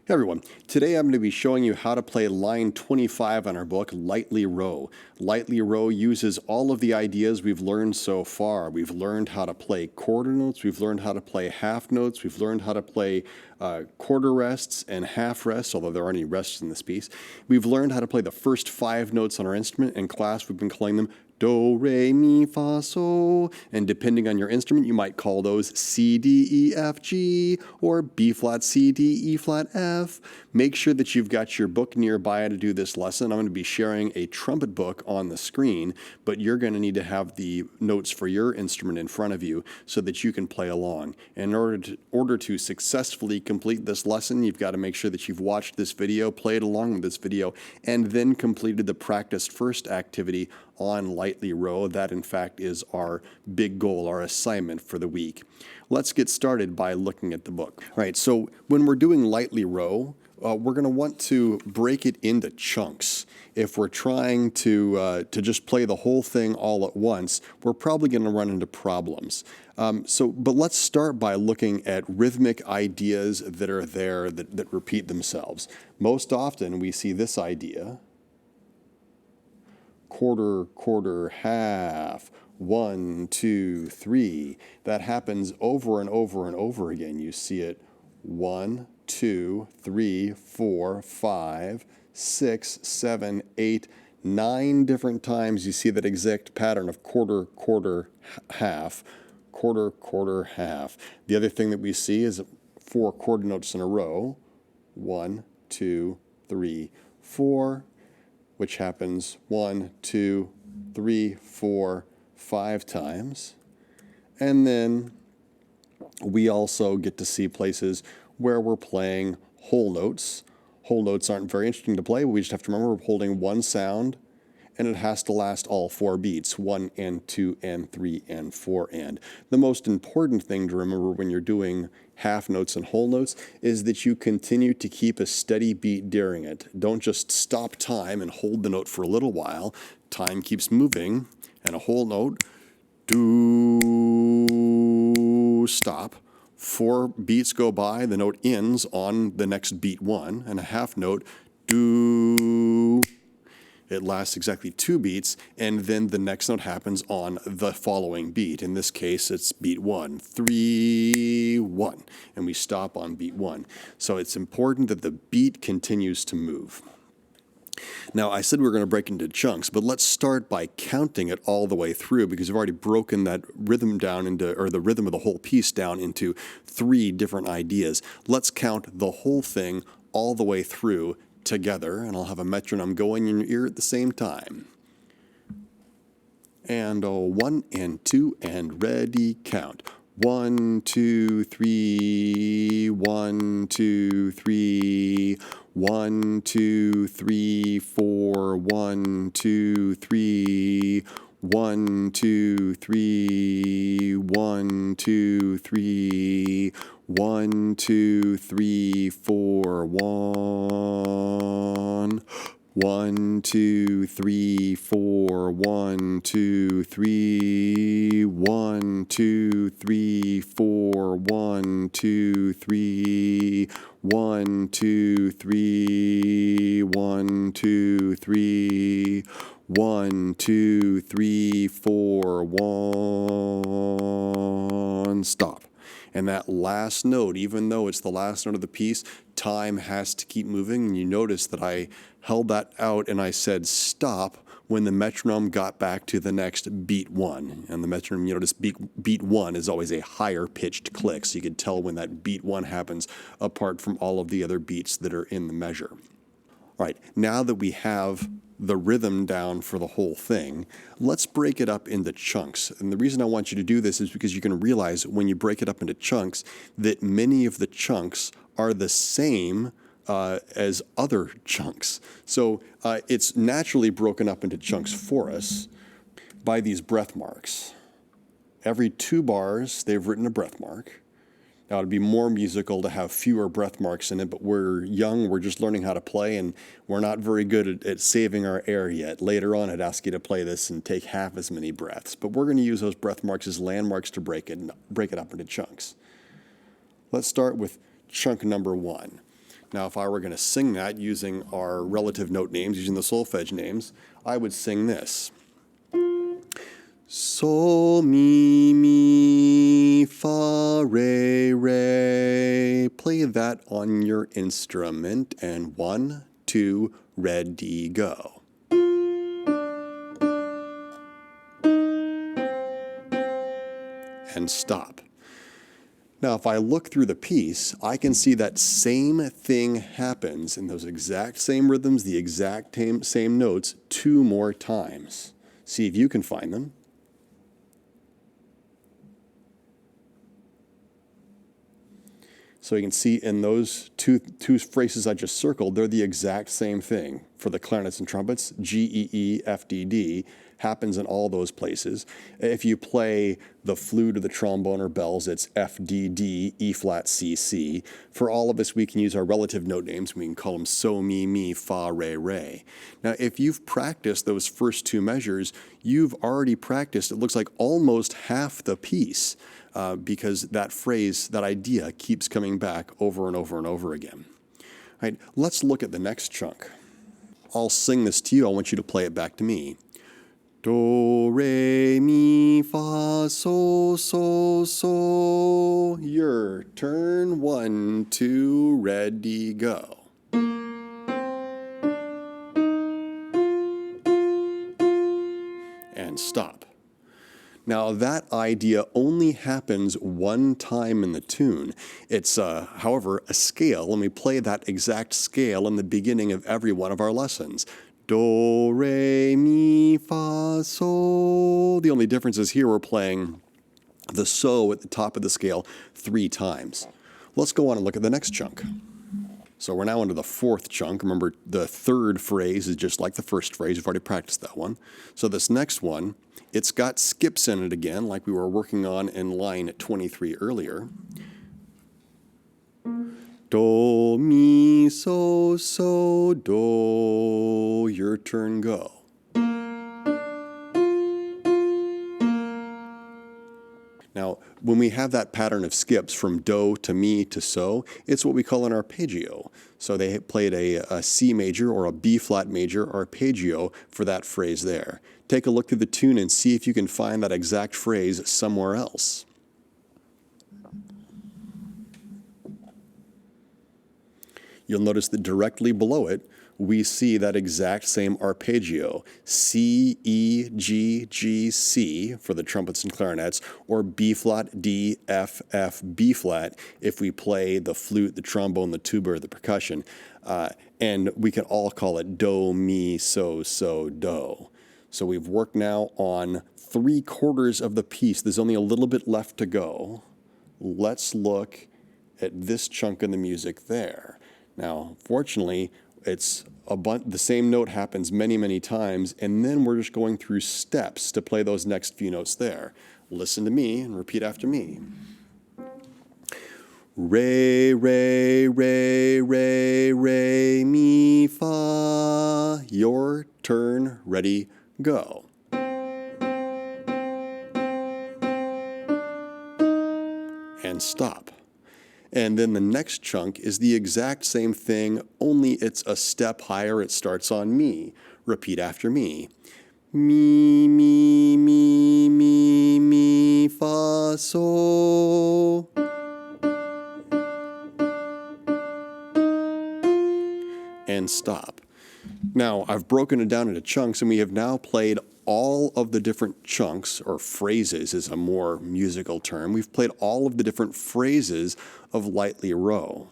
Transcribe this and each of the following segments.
Hey everyone, today I'm going to be showing you how to play line 25 on our book, Lightly Row. Lightly Row uses all of the ideas we've learned so far. We've learned how to play quarter notes, we've learned how to play half notes, we've learned how to play quarter rests and half rests, although there aren't any rests in this piece. We've learned how to play the first 5 notes on our instrument. In class, we've been calling them do, re, mi, fa, sol, and depending on your instrument, you might call those C, D, E, F, G, or B flat, C, D, E flat, F. Make sure that you've got your book nearby to do this lesson. I'm going to be sharing a trumpet book on the screen, but you're going to need to have the notes for your instrument in front of you so that you can play along. In order to successfully complete this lesson, you've got to make sure that you've watched this video, played along with this video, and then completed the practice first activity on Lightly Row. That, in fact, is our big goal, our assignment for the week. Let's get started by looking at the book. All right, so when we're doing Lightly Row, we're going to want to break it into chunks. If we're trying to just play the whole thing all at once, we're probably going to run into problems. But let's start by looking at rhythmic ideas that are there that repeat themselves. Most often we see this idea: quarter, quarter, half, 1, 2, 3. That happens over and over and over again. You see it 1, 2, 3, 4, 5, 6, 7, 8, 9 different times. You see that exact pattern of quarter, quarter, half, quarter, quarter, half. The other thing that we see is 4 quarter notes in a row. 1, 2, 3, 4. Which happens 1, 2, 3, 4, 5 times. And then we also get to see places where we're playing whole notes. Whole notes aren't very interesting to play, but we just have to remember we're holding one sound, and it has to last all 4 beats, 1 and 2 and 3 and 4 and. The most important thing to remember when you're doing half notes and whole notes is that you continue to keep a steady beat during it. Don't just stop time and hold the note for a little while. Time keeps moving, and a whole note, do, stop. 4 beats go by, the note ends on the next beat 1, and a half note, do. It lasts exactly 2 beats, and then the next note happens on the following beat. In this case, it's beat 1, 3, 1, and we stop on beat 1. So it's important that the beat continues to move. Now, I said we were going to break into chunks, but let's start by counting it all the way through, because we've already broken that rhythm down into, or the rhythm of the whole piece down into 3 different ideas. Let's count the whole thing all the way through together, and I'll have a metronome going in your ear at the same time. And 1 and 2 and ready, count. 1, 2, 3, 1, 2, 3, 1, 2, 3, 4, 1, 2, 3, 1, 2, 3, 1, 2, 3, 1, 2, 3, 4, 1. 1, 2, 3, 4, 1, 2, 3, 1, 2, 3, 4, 1, 2, 3, 1, 2, 3, 1, 2, 3, 1, 2, 3, 4, 1, stop. And that last note, even though it's the last note of the piece, time has to keep moving. And you notice that I held that out and I said stop when the metronome got back to the next beat 1. And the metronome, you notice beat 1 is always a higher pitched click. So you can tell when that beat 1 happens apart from all of the other beats that are in the measure. All right, now that we have the rhythm down for the whole thing, let's break it up into chunks. And the reason I want you to do this is because you're going to realize when you break it up into chunks that many of the chunks are the same as other chunks. So it's naturally broken up into chunks for us by these breath marks. Every 2 bars, they've written a breath mark. Now, it'd be more musical to have fewer breath marks in it, but we're young, we're just learning how to play, and we're not very good at saving our air yet. Later on, I'd ask you to play this and take half as many breaths, but we're going to use those breath marks as landmarks to break it up into chunks. Let's start with chunk number 1. Now, if I were going to sing that using our relative note names, using the solfege names, I would sing this. Sol, mi, fa, re. Play that on your instrument, and 1, 2, ready, go. And stop. Now, if I look through the piece, I can see that same thing happens in those exact same rhythms, the exact same notes, 2 more times. See if you can find them. So you can see in those two phrases I just circled, they're the exact same thing. For the clarinets and trumpets, G, E, E, F, D, D happens in all those places. If you play the flute or the trombone or bells, it's F, D, D, E flat, C, C. For all of us, we can use our relative note names. We can call them so, mi, fa, re. Now, if you've practiced those first 2 measures, you've already practiced, it looks like almost half the piece. Because that phrase, that idea, keeps coming back over and over and over again. All right, let's look at the next chunk. I'll sing this to you. I want you to play it back to me. Do, re, mi, fa, so. Your turn. 1, 2, ready, go. And stop. Now, that idea only happens 1 time in the tune. It's, however, a scale, and we play that exact scale in the beginning of every one of our lessons. Do, re, mi, fa, so. The only difference is here we're playing the so at the top of the scale 3 times. Let's go on and look at the next chunk. So we're now into the 4th chunk. Remember, the 3rd phrase is just like the first phrase. We've already practiced that one. So this next one, it's got skips in it again, like we were working on in line 23 earlier. Do, mi, so, do. Your turn, go. Now, when we have that pattern of skips from do to mi to so, it's what we call an arpeggio. So they played a C major or a B flat major arpeggio for that phrase there. Take a look through the tune and see if you can find that exact phrase somewhere else. You'll notice that directly below it, we see that exact same arpeggio, C, E, G, G, C for the trumpets and clarinets, or B flat, D, F, F, B flat if we play the flute, the trombone, the tuba, or the percussion. And we can all call it do, mi, so, do. So we've worked now on 3/4 of the piece. There's only a little bit left to go. Let's look at this chunk in the music there. Now, fortunately, it's the same note happens many, many times, and then we're just going through steps to play those next few notes there. Listen to me and repeat after me. Re, mi, fa. Your turn, ready, go. And stop. And then the next chunk is the exact same thing, only it's a step higher. It starts on mi. Repeat after me. Mi, fa, so. And stop. Now, I've broken it down into chunks, and we have now played all of the different chunks, or phrases is a more musical term. We've played all of the different phrases of Lightly Row.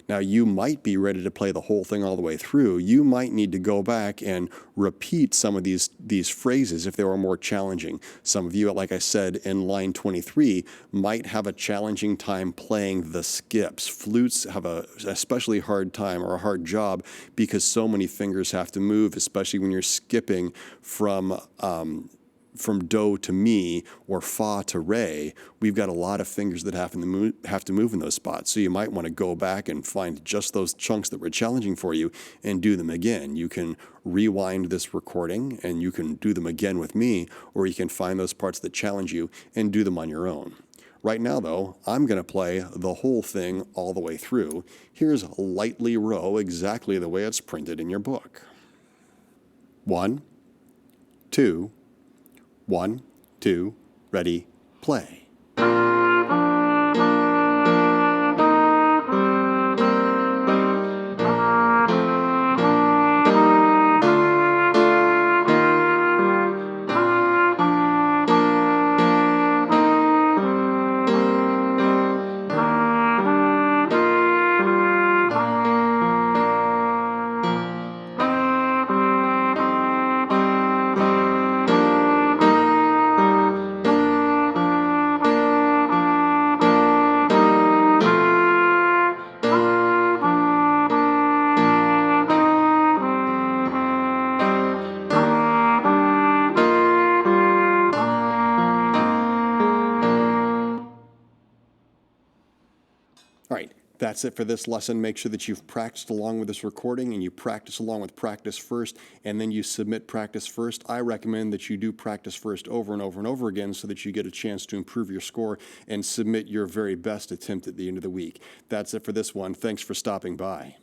Now, you might be ready to play the whole thing all the way through. You might need to go back and repeat some of these phrases if they were more challenging. Some of you, like I said, in line 23, might have a challenging time playing the skips. Flutes have a especially hard time or a hard job because so many fingers have to move, especially when you're skipping from do to mi or fa to re. We've got a lot of fingers that have to move in those spots. So you might want to go back and find just those chunks that were challenging for you and do them again. You can rewind this recording and you can do them again with me, or you can find those parts that challenge you and do them on your own. Right now, though, I'm going to play the whole thing all the way through. Here's lightly row, exactly the way it's printed in your book. 1, 2, 1, 2, ready, play. All right, that's it for this lesson. Make sure that you've practiced along with this recording and you practice along with practice first, and then you submit practice first. I recommend that you do practice first over and over and over again so that you get a chance to improve your score and submit your very best attempt at the end of the week. That's it for this one. Thanks for stopping by.